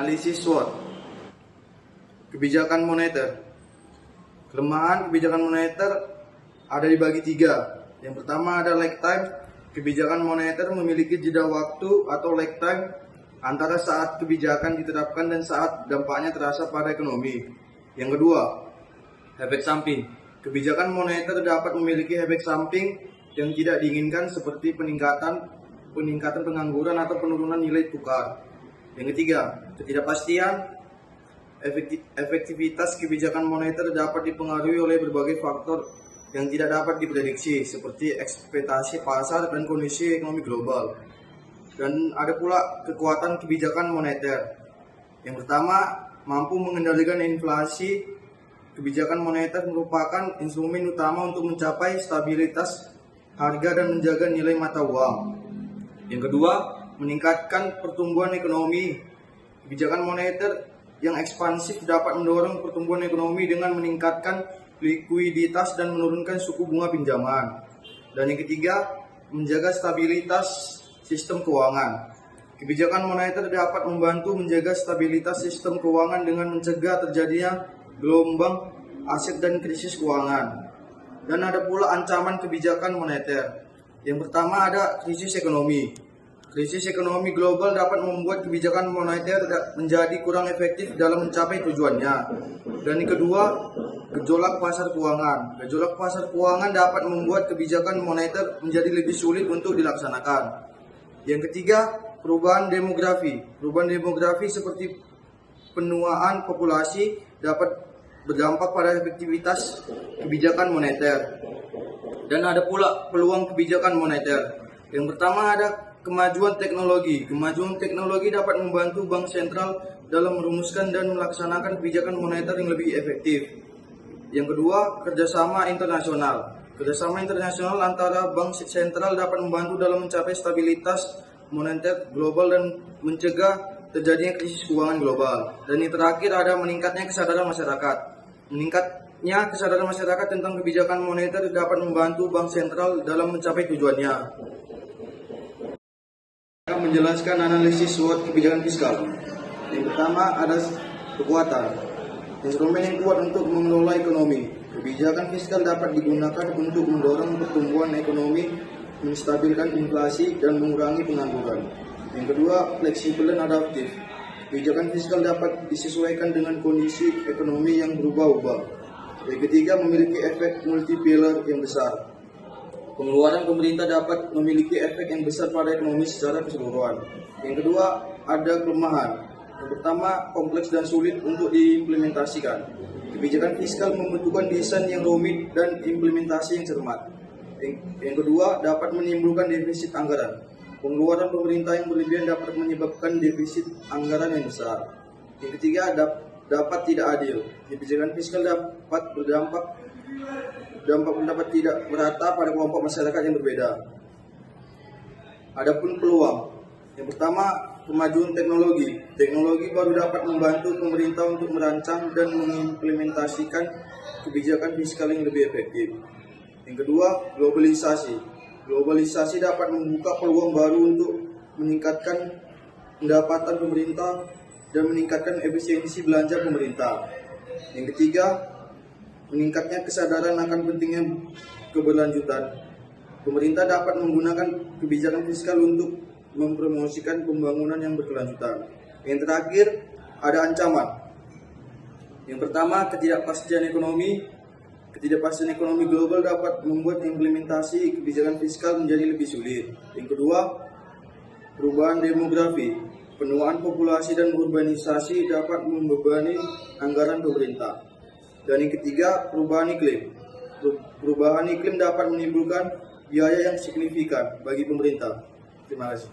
Analisis SWOT. Kebijakan moneter. Kelemahan kebijakan moneter ada dibagi tiga. Yang pertama ada lag time. Kebijakan moneter memiliki jeda waktu atau lag time antara saat kebijakan diterapkan dan saat dampaknya terasa pada ekonomi. Yang kedua, efek samping. Kebijakan moneter dapat memiliki efek samping yang tidak diinginkan seperti peningkatan pengangguran atau penurunan nilai tukar. Yang ketiga, ketidakpastian. Efektivitas kebijakan moneter dapat dipengaruhi oleh berbagai faktor yang tidak dapat diprediksi seperti ekspektasi pasar dan kondisi ekonomi global. Dan ada pula kekuatan kebijakan moneter. Yang pertama, mampu mengendalikan inflasi. Kebijakan moneter merupakan instrumen utama untuk mencapai stabilitas harga dan menjaga nilai mata uang. Yang kedua, meningkatkan pertumbuhan ekonomi. Kebijakan moneter yang ekspansif dapat mendorong pertumbuhan ekonomi dengan meningkatkan likuiditas dan menurunkan suku bunga pinjaman. Dan yang ketiga, menjaga stabilitas sistem keuangan. Kebijakan moneter dapat membantu menjaga stabilitas sistem keuangan dengan mencegah terjadinya gelombang aset dan krisis keuangan. Dan ada pula ancaman kebijakan moneter. Yang pertama ada krisis ekonomi. Krisis ekonomi global dapat membuat kebijakan moneter menjadi kurang efektif dalam mencapai tujuannya. Dan yang kedua, gejolak pasar keuangan. Gejolak pasar keuangan dapat membuat kebijakan moneter menjadi lebih sulit untuk dilaksanakan. Yang ketiga, perubahan demografi. Perubahan demografi seperti penuaan populasi dapat berdampak pada efektivitas kebijakan moneter. Dan ada pula peluang kebijakan moneter. Yang pertama ada kemajuan teknologi. Kemajuan teknologi dapat membantu bank sentral dalam merumuskan dan melaksanakan kebijakan moneter yang lebih efektif. Yang kedua, kerjasama internasional. Kerjasama internasional antara bank sentral dapat membantu dalam mencapai stabilitas moneter global dan mencegah terjadinya krisis keuangan global. Dan yang terakhir ada meningkatnya kesadaran masyarakat. Meningkatnya kesadaran masyarakat tentang kebijakan moneter dapat membantu bank sentral dalam mencapai tujuannya. Menjelaskan analisis SWOT kebijakan fiskal. Yang pertama ada kekuatan. Instrumen yang kuat untuk mengelola ekonomi. Kebijakan fiskal dapat digunakan untuk mendorong pertumbuhan ekonomi, menstabilkan inflasi, dan mengurangi pengangguran. Yang kedua, fleksibel dan adaptif. Kebijakan fiskal dapat disesuaikan dengan kondisi ekonomi yang berubah-ubah. Yang ketiga, memiliki efek multiplier yang besar. Pengeluaran pemerintah dapat memiliki efek yang besar pada ekonomi secara keseluruhan. Yang kedua, ada kelemahan. Yang pertama, kompleks dan sulit untuk diimplementasikan. Kebijakan fiskal membutuhkan desain yang rumit dan implementasi yang cermat. Yang kedua, dapat menimbulkan defisit anggaran. Pengeluaran pemerintah yang berlebihan dapat menyebabkan defisit anggaran yang besar. Yang ketiga, dapat tidak adil. Kebijakan fiskal dapat dampak pendapat tidak merata pada kelompok masyarakat yang berbeda. Adapun peluang. Yang pertama, kemajuan teknologi. Teknologi baru dapat membantu pemerintah untuk merancang dan mengimplementasikan kebijakan fiskal yang lebih efektif. Yang kedua, globalisasi. Globalisasi dapat membuka peluang baru untuk meningkatkan pendapatan pemerintah dan meningkatkan efisiensi belanja pemerintah. Yang ketiga, meningkatnya kesadaran akan pentingnya keberlanjutan. Pemerintah dapat menggunakan kebijakan fiskal untuk mempromosikan pembangunan yang berkelanjutan. Yang terakhir, ada ancaman. Yang pertama, ketidakpastian ekonomi. Ketidakpastian ekonomi global dapat membuat implementasi kebijakan fiskal menjadi lebih sulit. Yang kedua, perubahan demografi. Penuaan populasi dan urbanisasi dapat membebani anggaran pemerintah. Dan yang ketiga, perubahan iklim. Perubahan iklim dapat menimbulkan biaya yang signifikan bagi pemerintah. Terima kasih.